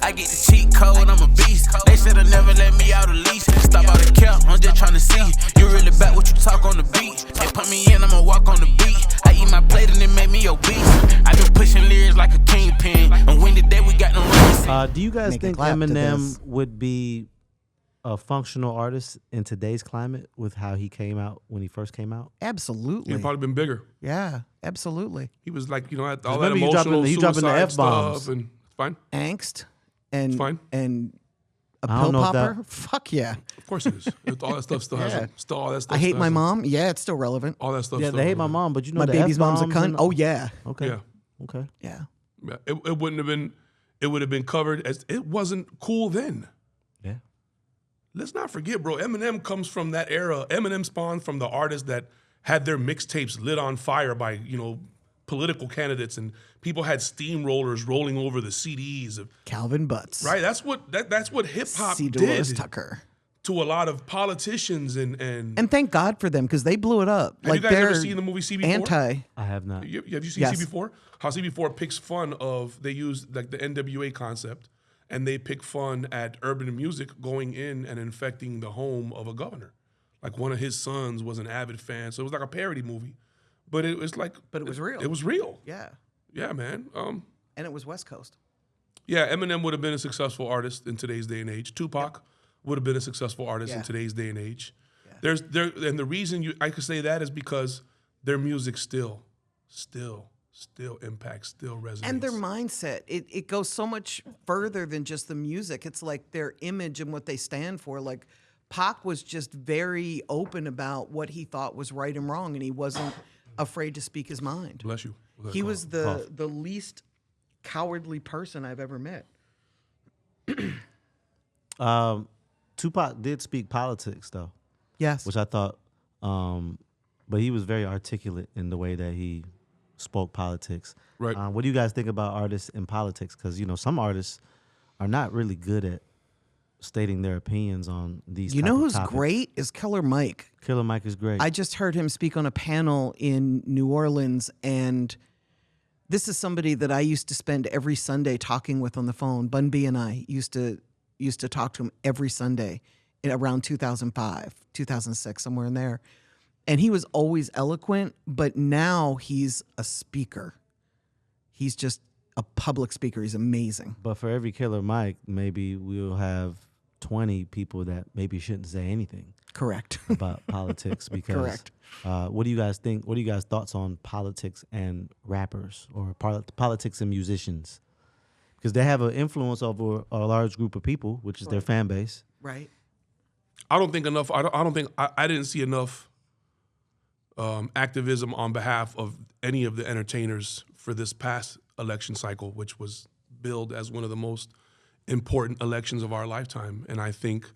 I get the cheat code, I'm a beast. They said they'll never let me out of lease. Stop all the cap, I'm just tryna see. You really back what you talk on the beat. They put me in, I'ma walk on the beat. I eat my plate and it make me obese. I been pushing lyrics like a Kingpin. And when today we got no rings. Do you guys think Eminem would be a functional artist in today's climate with how he came out when he first came out? Absolutely. He'd probably been bigger. Yeah, absolutely. He was like, you know, all that he emotional dropping the suicide F-bombs. stuff, and it's fine. Angst and Fine. And a I pill don't know if popper. Fuck yeah. Of course it is. All that stuff still has Yeah. it. Still all that stuff. I hate still my has it. mom. Yeah, it's still relevant. All that stuff. Yeah, still they hate my relevant. mom, but you know My the baby's mom's a F-bombs cunt. and- Oh yeah. Okay. Yeah. Okay. Yeah. Yeah. It wouldn't have been. It would have been covered as it wasn't cool then. Yeah. Let's not forget, bro. Eminem comes from that era. Eminem spawned from the artists that had their mixtapes lit on fire by, you know, political candidates, and people had steamrollers rolling over the CDs of Calvin Butts. right. That's what hip hop C. did Dolores Tucker. to a lot of politicians And thank God for them because they blew it up. Have you guys ever seen the movie CB4? Anti. I have not. Have you seen Yes. CB4? How CB4 picks fun of, they use like the NWA concept, and they pick fun at urban music going in and infecting the home of a governor. Like one of his sons was an avid fan, so it was like a parody movie, but it was like, But it was real. It was real. Yeah. Yeah, man. And it was West Coast. Yeah, Eminem would have been a successful artist in today's day and age. Tupac would have been a successful artist in today's day and age. Yeah. And the reason I could say that is because their music still impacts, still resonates. And their mindset, it goes so much further than just the music. It's like their image and what they stand for. Like Pac was just very open about what he thought was right and wrong, and he wasn't afraid to speak his mind. Bless you. He was the least cowardly person I've ever met. Tupac did speak politics though. Yes. Which I thought, but he was very articulate in the way that he spoke politics. Right. What do you guys think about artists in politics? Because, you know, some artists are not really good at stating their opinions on these You know who's topics. great is Killer Mike. Killer Mike is great. I just heard him speak on a panel in New Orleans, and this is somebody that I used to spend every Sunday talking with on the phone. Bun B and I used to talk to him every Sunday in around 2005, 2006, somewhere in there. And he was always eloquent, but now he's a speaker. He's just a public speaker. He's amazing. But for every Killer Mike, maybe we'll have 20 people that maybe shouldn't say anything. Correct. About politics. Because Correct. What do you guys think? What are you guys' thoughts on politics and rappers or politics and musicians? Because they have an influence over a large group of people, which is their fan base. Right. I don't think enough. I didn't see enough activism on behalf of any of the entertainers for this past election cycle, which was billed as one of the most important elections of our lifetime. And I think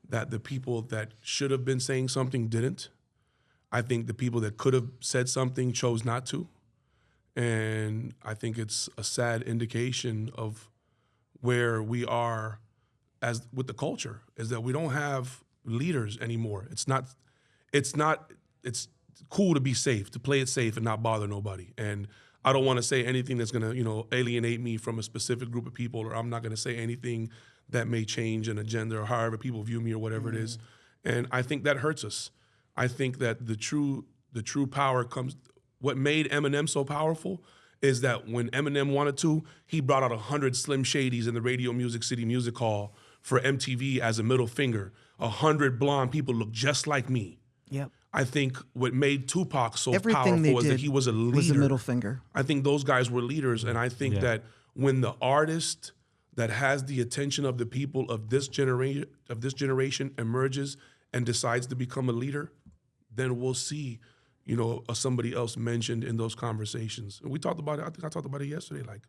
that the people that should have been saying something didn't. I think the people that could have said something chose not to. And I think it's a sad indication of where we are as with the culture, is that we don't have leaders anymore. It's cool to be safe, to play it safe and not bother nobody. And I don't want to say anything that's going to, alienate me from a specific group of people, or I'm not going to say anything that may change an agenda or however people view me or whatever it is. And I think that hurts us. I think that the true power comes, what made Eminem so powerful is that when Eminem wanted to, he brought out 100 Slim Shadys in the Radio Music City Music Hall for MTV as a middle finger. 100 blonde people look just like me. Yep. I think what made Tupac so Everything they powerful is did that he was a leader. was a middle finger. I think those guys were leaders, and I think that when the artist that has the attention of the people of this generation emerges and decides to become a leader, then we'll see, somebody else mentioned in those conversations. And we talked about it. I think I talked about it yesterday. Like,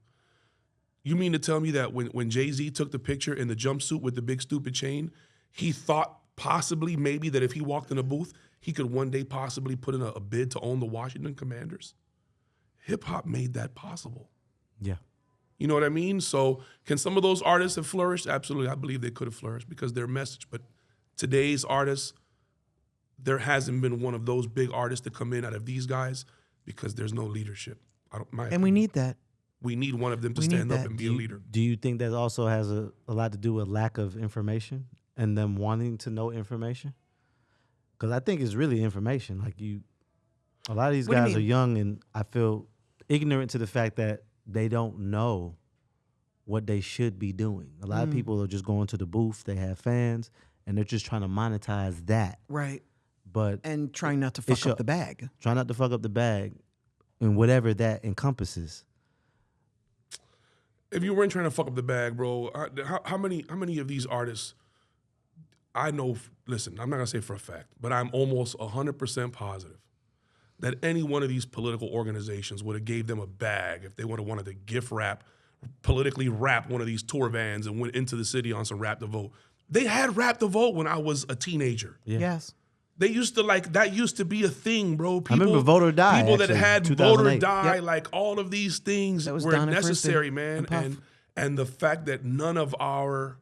you mean to tell me that when Jay-Z took the picture in the jumpsuit with the big stupid chain, he thought possibly maybe that if he walked in a booth, he could one day possibly put in a bid to own the Washington Commanders? Hip-hop made that possible. Yeah. You know what I mean? So can some of those artists have flourished? Absolutely. I believe they could have flourished because their message. But today's artists, there hasn't been one of those big artists to come in out of these guys because there's no leadership. And we need that. We need one of them to We need stand up that. and be a leader. Do you think that also has a lot to do with lack of information and them wanting to know information? Because I think it's really information. Like a lot of these What do you guys are mean? young, and I feel ignorant to the fact that they don't know what they should be doing. A lot of people are just going to the booth. They have fans, and they're just trying to monetize that. Right. But And trying not to It's fuck up the bag. try not to fuck up the bag, and whatever that encompasses. If you weren't trying to fuck up the bag, bro, how many of these artists I know? Listen, I'm not gonna say for a fact, but I'm almost 100% positive that any one of these political organizations would have gave them a bag if they would have wanted to gift wrap, politically wrap one of these tour vans and went into the city on some Rap the Vote. They had Rap the Vote when I was a teenager. Yeah. Yes. They used to that used to be a thing, bro. People, remember Vote or Die, People that actually, had 2008. Vote or Die, Yep. like all of these things That was were Donna necessary, Frisbee man. and Puff. And the fact that none of our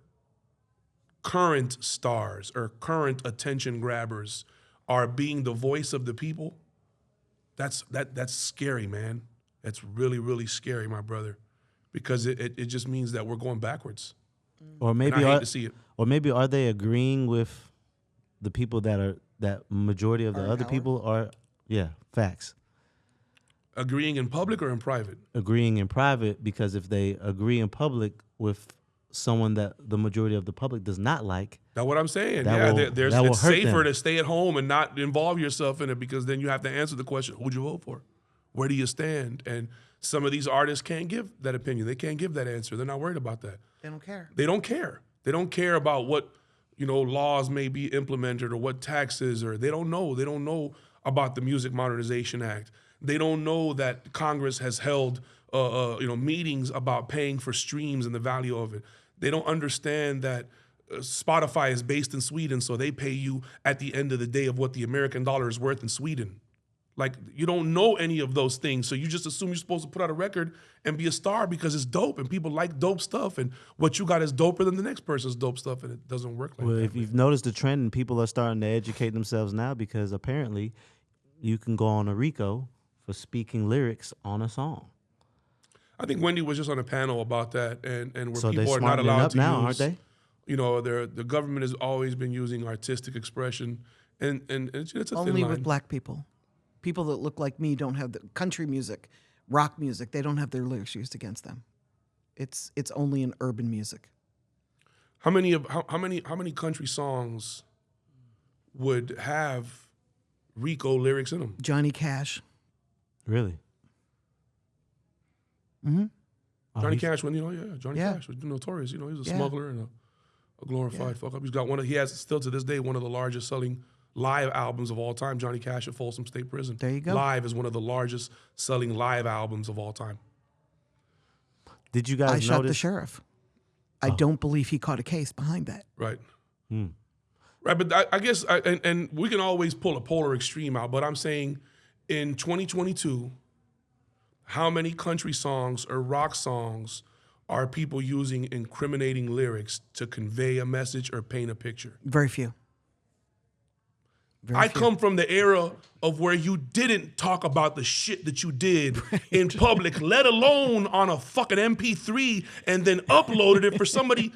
current stars or current attention grabbers are being the voice of the people, that's scary, man. That's really, really scary, my brother. Because it just means that we're going backwards. Or And maybe I hate to see it. Or maybe are they agreeing with the people that majority of the Are in other power? people are? Yeah, facts. Agreeing in public or in private? Agreeing in private, because if they agree in public with someone that the majority of the public does not like, That's what I'm saying. That Yeah, will- there's that will it's hurt safer them. to stay at home and not involve yourself in it, because then you have to answer the question, who'd you vote for? Where do you stand? And some of these artists can't give that opinion. They can't give that answer. They're not worried about that. They don't care. They don't care. They don't care about what, laws may be implemented or what taxes, or they don't know. They don't know about the Music Modernization Act. They don't know that Congress has held meetings about paying for streams and the value of it. They don't understand that Spotify is based in Sweden, so they pay you at the end of the day of what the American dollar is worth in Sweden. Like, you don't know any of those things, so you just assume you're supposed to put out a record and be a star because it's dope and people like dope stuff, and what you got is doper than the next person's dope stuff, and it doesn't work like well, that. if you've noticed the trend, and people are starting to educate themselves now, because apparently you can go on a RICO for speaking lyrics on a song. I think Wendy was just on a panel about that, and where So they people are not smartening allowed up to now, use, aren't they? The government has always been using artistic expression, and it's a thin Only line. with black people. People that look like me don't have the country music, rock music. They don't have their lyrics used against them. It's only in urban music. How many country songs would have Rico lyrics in them? Johnny Cash. Really? Mm-hmm. Johnny Cash, Johnny Yeah. Cash was notorious. He was a Yeah. smuggler and a glorified fuck up. He has still to this day one of the largest selling live albums of all time. Johnny Cash at Folsom State Prison. There you go. Live is one of the largest selling live albums of all time. Did you guys I notice? shot the sheriff. I don't believe he caught a case behind that. Right. Right, but I guess, and we can always pull a polar extreme out, but I'm saying in 2022, how many country songs or rock songs are people using incriminating lyrics to convey a message or paint a picture? Very few. I come from the era of where you didn't talk about the shit that you did in public, let alone on a fucking MP3, and then uploaded it for somebody.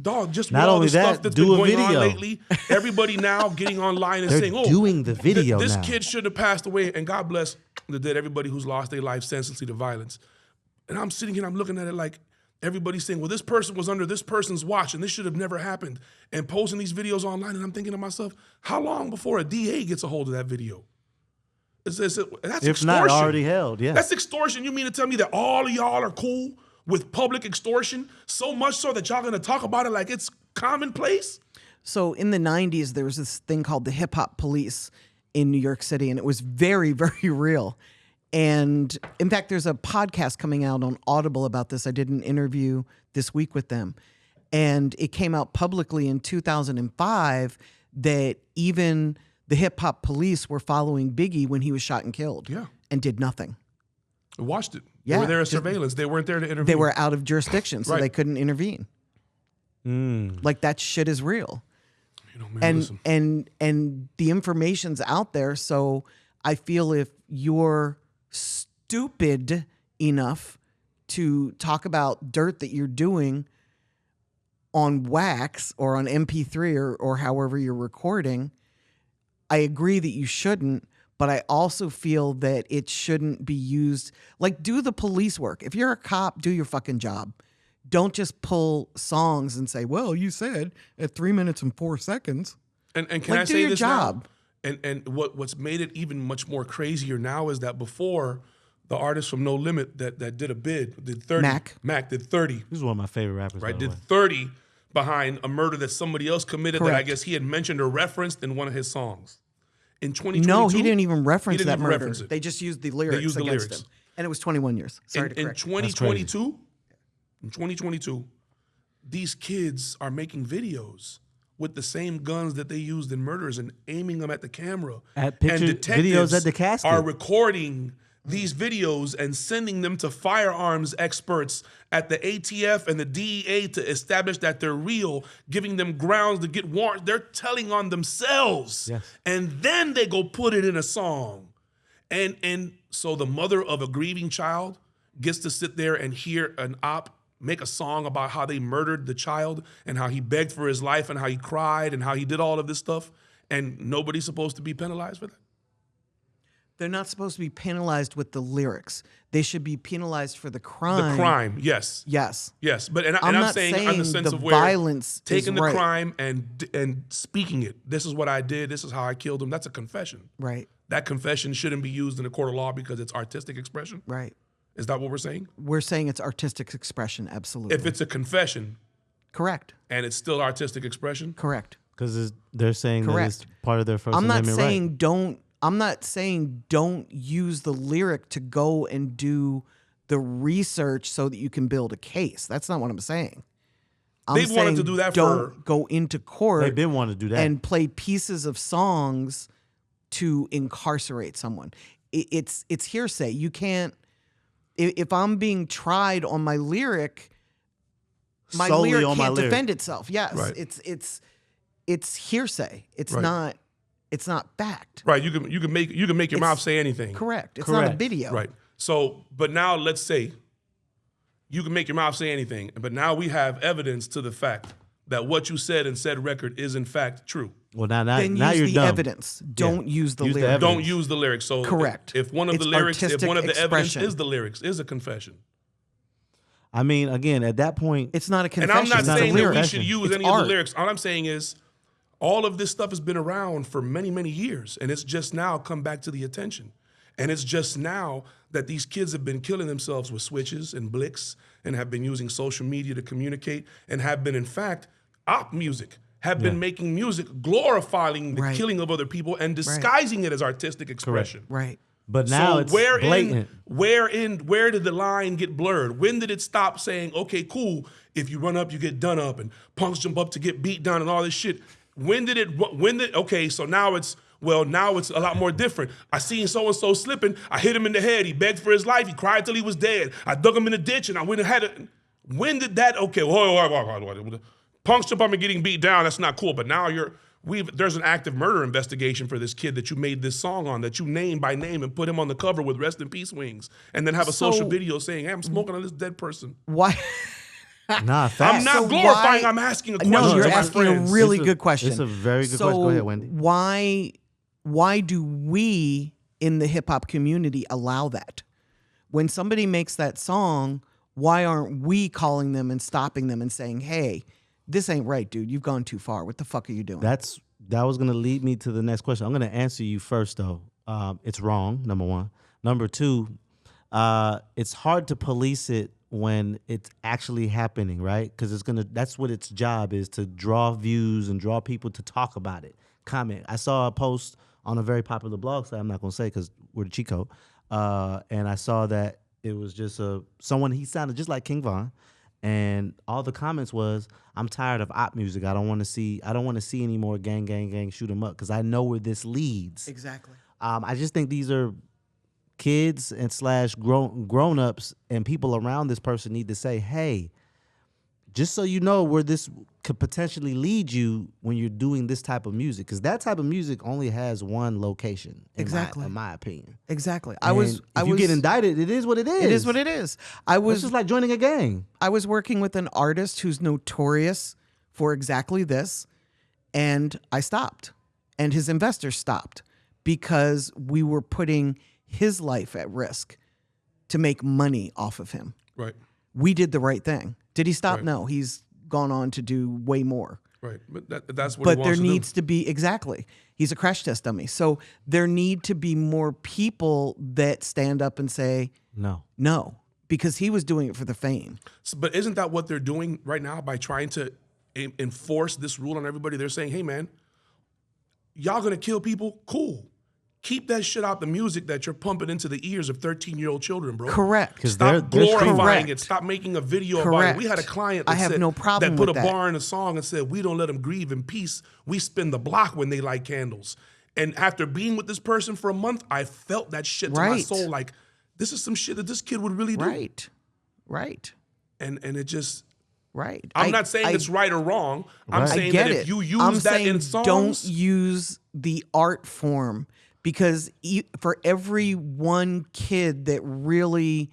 Dog, just Not with all only the that, stuff that's do been a going on video. lately, everybody now getting online and They're saying, "Oh, doing the video this now." kid should have passed away," and God bless the dead, everybody who's lost their life senselessly to violence. And I'm sitting here, and I'm looking at it like everybody's saying, "Well, this person was under this person's watch, and this should have never happened," and posting these videos online. And I'm thinking to myself, how long before a DA gets a hold of that video? That's If extortion. not already held, yeah. That's extortion. You mean to tell me that all of y'all are cool with public extortion, so much so that y'all gonna talk about it like it's commonplace? So in the 90s, there was this thing called the HipHop Police in New York City, and it was very, very real. And in fact, there's a podcast coming out on Audible about this. I did an interview this week with them. And it came out publicly in 2005 that even the HipHop Police were following Biggie when he was shot and killed. Yeah. And did nothing. I watched it. Yeah, They were there as just- surveillance. They weren't there to intervene. They were out of jurisdiction, so Right. they couldn't intervene. Like that shit is real. Man, listen. And the information's out there. So I feel if you're stupid enough to talk about dirt that you're doing on wax or on MP3 or however you're recording, I agree that you shouldn't, but I also feel that it shouldn't be used. Like, do the police work. If you're a cop, do your fucking job. Don't just pull songs and say, well, you said at 3 minutes and 4 seconds. And can Like, I do say your this job. now? And what's made it even much more crazier now is that before, the artist from No Limit that did a bid did 30. Mac did 30. This is one of my favorite rappers. Right, by the did way. 30 behind a murder that somebody else committed that I Correct. guess he had mentioned or referenced in one of his songs. In 2022, No, he didn't even reference didn't that even murder. reference it. They just used the lyrics used the against lyrics. him. And it was 21 years. Sorry to in correct. 2022, these kids are making videos with the same guns that they used in murders and aiming them at the camera. At picture- and detectives videos at the casket. are recording these videos and sending them to firearms experts at the ATF and the DEA to establish that they're real, giving them grounds to get warrants. They're telling on themselves. Yes. And then they go put it in a song. And so the mother of a grieving child gets to sit there and hear an op make a song about how they murdered the child and how he begged for his life and how he cried and how he did all of this stuff, and nobody's supposed to be penalized for that? They're not supposed to be penalized with the lyrics. They should be penalized for the crime. The crime, yes. Yes. Yes, but and I'm I'm not saying in the sense the of where violence taking is the right. crime and speaking it. This is what I did. This is how I killed him. That's a confession. Right. That confession shouldn't be used in a court of law because it's artistic expression. Right. Is that what we're saying? We're saying it's artistic expression. Absolutely. If it's a confession Correct. and it's still artistic expression, Correct. Because they're saying that it's Correct. part of their First I'm not Amendment saying right. don't. I'm not saying don't use the lyric to go and do the research so that you can build a case. That's not what I'm saying. I'm They've wanted to saying do that don't for- go into court They've been wanting to do that. and play pieces of songs to incarcerate someone. It's hearsay. You can't. If I'm being tried on my lyric, my Solely lyric on my can't lyric. defend itself. Yes, Right. it's hearsay. It's Right. not. It's not fact. right? You can make your mouth say anything. Correct. It's not a Correct. video. Right. So, but now let's say you can make your mouth say anything, but now we have evidence to the fact that what you said in said record is in fact true. Well, now Then you're use the dumb. evidence. Don't use the Use the lyric. evidence. Don't use the lyrics. So Correct. If one of It's the lyrics, if artistic one of the evidence expression. is the lyrics, is a confession. I mean, again, at that point, It's not a And confession. I'm not it's a saying that we lyric. should use It's any of art. the lyrics. All I'm saying is all of this stuff has been around for many, many years, and it's just now come back to the attention. And it's just now that these kids have been killing themselves with switches and blicks and have been using social media to communicate and have been, in fact, op music, have been making music glorifying the Right. killing of other people and disguising it as artistic expression. Right. but now So it's where blatant. did the line get blurred? When did it stop saying, okay, cool, if you run up, you get done up, and punks jump up to get beat down and all this shit? Okay, so now it's a lot more different. I seen so-and-so slipping, I hit him in the head, he begged for his life, he cried till he was dead. I dug him in the ditch and I went and had it. When did that, okay, punks jump up and getting beat down, that's not cool, but now there's an active murder investigation for this kid that you made this song on, that you named by name and put him on the cover with Rest in Peace wings, and then have a social video saying, hey, I'm smoking on this dead person. Why? Nah, facts. I'm not So glorifying, why- I'm asking a question No, you're to my asking a friends. really It's a- good question. it's a very good So question. Go ahead, Wendy. Why do we in the hip hop community allow that? When somebody makes that song, why aren't we calling them and stopping them and saying, "Hey, this ain't right, dude. You've gone too far. What the fuck are you doing?" That was gonna lead me to the next question. I'm gonna answer you first though. It's wrong, number one. Number two, it's hard to police it when it's actually happening, right? Because that's what its job is, to draw views and draw people to talk about it, comment. I saw a post on a very popular blog site, I'm not gonna say because we're the cheat code, and I saw that it was just someone, he sounded just like King Von, and all the comments was, I'm tired of op music. I don't want to see any more gang, shoot 'em up, because I know where this leads. Exactly. I just think these are kids and / grown-ups, and people around this person need to say, hey, just so you know where this could potentially lead you when you're doing this type of music, because that type of music only has one location. In my opinion. Exactly. If you get indicted, it is what it is. It is what it is. It's just like joining a gang. I was working with an artist who's notorious for exactly this, and I stopped, and his investors stopped because we were putting his life at risk to make money off of him. Right. We did the right thing. Did he stop? Right. No, he's gone on to do way more. Right. But that's what But he there wants to needs do. to be, exactly. He's a crash test dummy. So there need to be more people that stand up and say, no, because he was doing it for the fame. But isn't that what they're doing right now by trying to enforce this rule on everybody? They're saying, hey, man, y'all going to kill people? Cool. Keep that shit out the music that you're pumping into the ears of 13-year-old children, bro. Correct. Stop glorifying it. Stop making a video about it. We had a client that have no problem that put with a that. bar in a song and said, we don't let them grieve in peace. We spin the block when they light candles. And after being with this person for a month, I felt that shit to my soul. Like, this is some shit that this kid would really do. Right. And it just... Right. I'm not saying it's right or wrong. I'm saying that if you use that in songs... don't use the art form, because for every one kid that really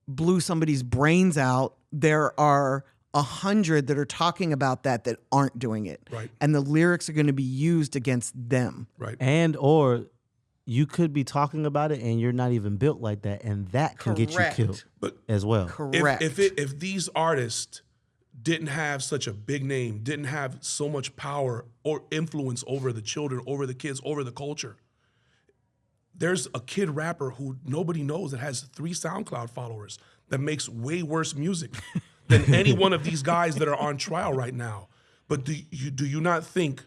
blew somebody's brains out, there are 100 that are talking about that aren't doing it. Right. And the lyrics are going to be used against them. Right. And or you could be talking about it and you're not even built like that, and that can get you killed as well. Correct. If these artists didn't have such a big name, didn't have so much power or influence over the children, over the kids, over the culture, there's a kid rapper who nobody knows that has 3 SoundCloud followers that makes way worse music than any one of these guys that are on trial right now. But do you not think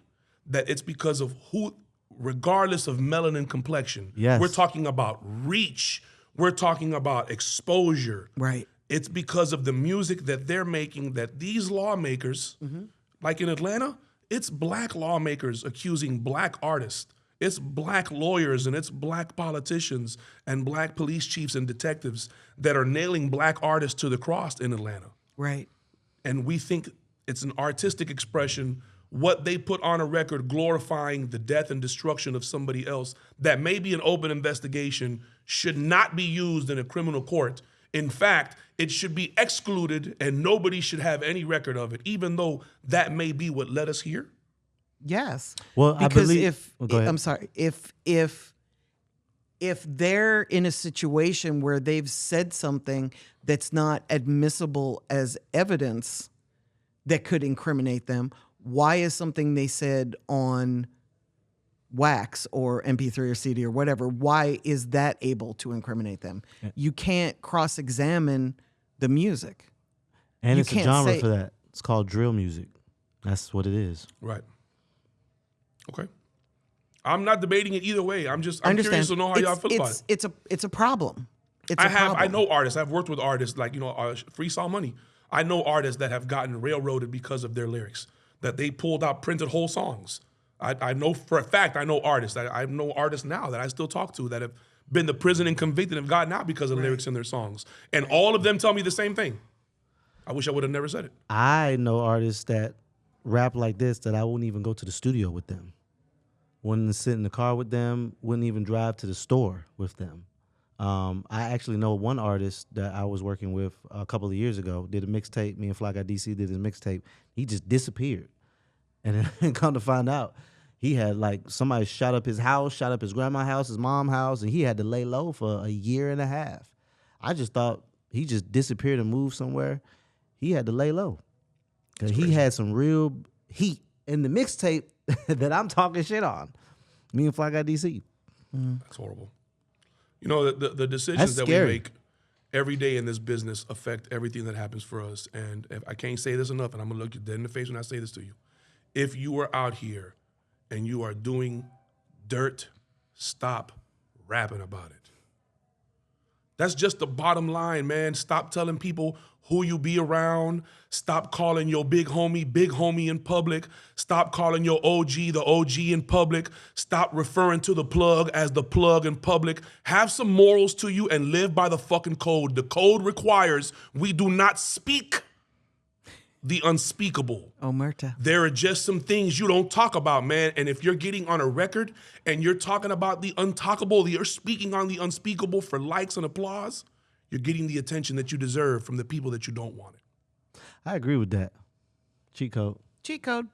that it's because of who, regardless of melanin complexion, we're talking about reach, we're talking about exposure. Right. It's because of the music that they're making that these lawmakers, like in Atlanta, it's black lawmakers accusing black artists. It's black lawyers and it's black politicians and black police chiefs and detectives that are nailing black artists to the cross in Atlanta. Right. And we think it's an artistic expression, what they put on a record glorifying the death and destruction of somebody else that may be an open investigation should not be used in a criminal court. In fact, it should be excluded and nobody should have any record of it, even though that may be what led us here. Yes. Well, because Go ahead. I'm sorry, if they're in a situation where they've said something that's not admissible as evidence that could incriminate them, why is something they said on wax or MP3 or CD or whatever, why is that able to incriminate them? Yeah. You can't cross-examine the music. And it's a genre for that. It's called drill music. That's what it is. Right. Okay. I'm not debating it either way. I'm curious to know how y'all feel about it. It's a problem. I know artists. I've worked with artists like, Free Saw Money. I know artists that have gotten railroaded because of their lyrics, that they pulled out printed whole songs. I know for a fact, I know artists now that I still talk to that have been to prison and convicted and have gotten out because of lyrics in their songs. And all of them tell me the same thing. I wish I would have never said it. I know artists that rap like this that I wouldn't even go to the studio with them. Wouldn't sit in the car with them, wouldn't even drive to the store with them. I actually know one artist that I was working with a couple of years ago, did a mixtape. Me and Fly Guy DC did his mixtape. He just disappeared. And then come to find out, he had somebody shot up his house, shot up his grandma's house, his mom's house, and he had to lay low for a year and a half. I just thought he just disappeared and moved somewhere. He had to lay low. Because he had some real heat in the mixtape that I'm talking shit on. Me and Fly Guy DC. That's horrible. The decisions that we make every day in this business affect everything that happens for us. And if I can't say this enough, and I'm going to look you dead in the face when I say this to you. If you are out here and you are doing dirt, stop rapping about it. That's just the bottom line, man. Stop telling people who you be around. Stop calling your big homie in public. Stop calling your OG the OG in public. Stop referring to the plug as the plug in public. Have some morals to you and live by the fucking code. The code requires we do not speak the unspeakable. Omerta. There are just some things you don't talk about, man. And if you're getting on a record and you're talking about the untalkable, you're speaking on the unspeakable for likes and applause, you're getting the attention that you deserve from the people that you don't want it. I agree with that. Cheat code. Cheat code.